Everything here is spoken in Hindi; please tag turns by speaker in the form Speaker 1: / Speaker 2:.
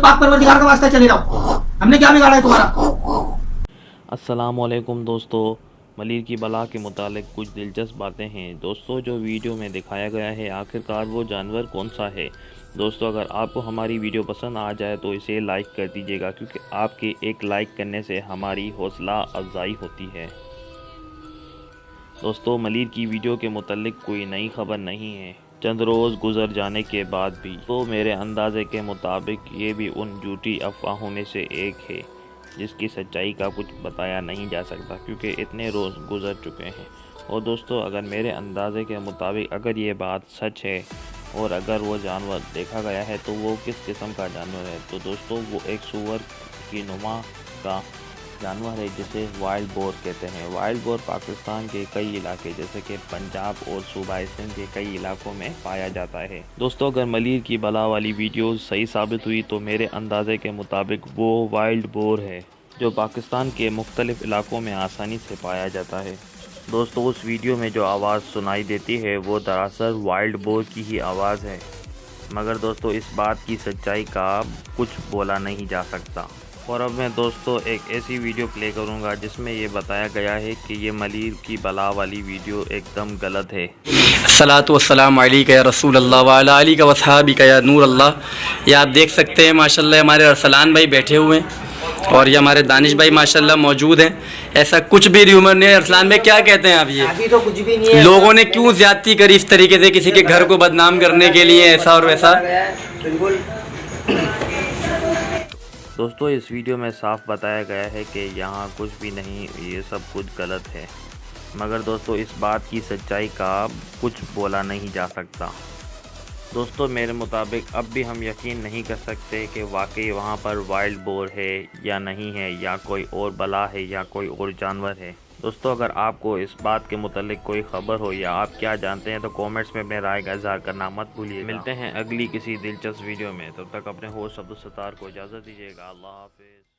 Speaker 1: पाक परवरदिगार का वास्ता चले जाओ, हमने क्या बिगाड़ा है तुम्हारा।
Speaker 2: अस्सलामुअलैकुम दोस्तों, मलिर की बला के मुतालिक कुछ दिलचस्प बातें हैं। दोस्तों, जो वीडियो में दिखाया गया है आखिरकार वो जानवर कौन सा है। दोस्तों, अगर आपको हमारी वीडियो पसंद आ जाए तो इसे लाइक कर दीजिएगा, क्योंकि आपके एक लाइक करने से हमारी हौसला अफजाई होती है। दोस्तों, मलिर की वीडियो के मुतालिक कोई नई खबर नहीं है, चंद रोज़ गुजर जाने के बाद भी। तो मेरे अंदाज़े के मुताबिक ये भी उन झूठी अफवाहों में से एक है जिसकी सच्चाई का कुछ बताया नहीं जा सकता, क्योंकि इतने रोज़ गुजर चुके हैं। और दोस्तों, अगर मेरे अंदाज़े के मुताबिक अगर ये बात सच है और अगर वो जानवर देखा गया है तो वो किस किस्म का जानवर है, तो दोस्तों वो एक सूअर की नुमा का जानवर है जिसे वाइल्ड बोर कहते हैं। वाइल्ड बोर पाकिस्तान के कई इलाके जैसे कि पंजाब और सूबा सिंध के कई इलाकों में पाया जाता है। दोस्तों, अगर मलिर की बला वाली वीडियो सही साबित हुई तो मेरे अंदाजे के मुताबिक वो वाइल्ड बोर है जो पाकिस्तान के मुख्तलिफ इलाकों में आसानी से पाया जाता है। दोस्तों, उस वीडियो में जो आवाज़ सुनाई देती है वो दरअसल वाइल्ड बोर की ही आवाज़ है, मगर दोस्तों इस बात की सच्चाई का कुछ बोला नहीं जा सकता। और अब मैं दोस्तों एक ऐसी वीडियो प्ले करूंगा जिसमें ये बताया गया है कि ये मलिर की बला वाली वीडियो एकदम गलत है।
Speaker 3: अस्सलातु वस्सलाम अलैका या रसूल अल्लाह व अला आलिका व अस्हाबिका या नूर अल्लाह। ये आप देख सकते हैं माशाल्लाह हमारे अरसलान भाई बैठे हुए हैं और ये हमारे दानिश भाई माशाल्लाह मौजूद हैं। ऐसा कुछ भी र्यूमर नहीं है। अरसलान भाई क्या कहते हैं आप, ये
Speaker 1: अभी तो कुछ भी नहीं है।
Speaker 3: लोगों ने क्यों ज्यादती करी इस तरीके से किसी के घर को बदनाम करने के लिए, ऐसा और वैसा?
Speaker 1: बिल्कुल।
Speaker 2: दोस्तों, इस वीडियो में साफ बताया गया है कि यहाँ कुछ भी नहीं, ये सब कुछ गलत है, मगर दोस्तों इस बात की सच्चाई का कुछ बोला नहीं जा सकता। दोस्तों, मेरे मुताबिक अब भी हम यकीन नहीं कर सकते कि वाकई वहाँ पर वाइल्ड बोर है या नहीं है, या कोई और बला है या कोई और जानवर है। दोस्तों, अगर आपको इस बात के मुतालिक कोई ख़बर हो या आप क्या जानते हैं तो कमेंट्स में अपने राय का इज़हार करना मत भूलिए। मिलते हैं अगली किसी दिलचस्प वीडियो में, तब तक अपने होस्ट अब्दुल सत्तार को इजाज़त दीजिएगा। अल्लाह हाफिज़।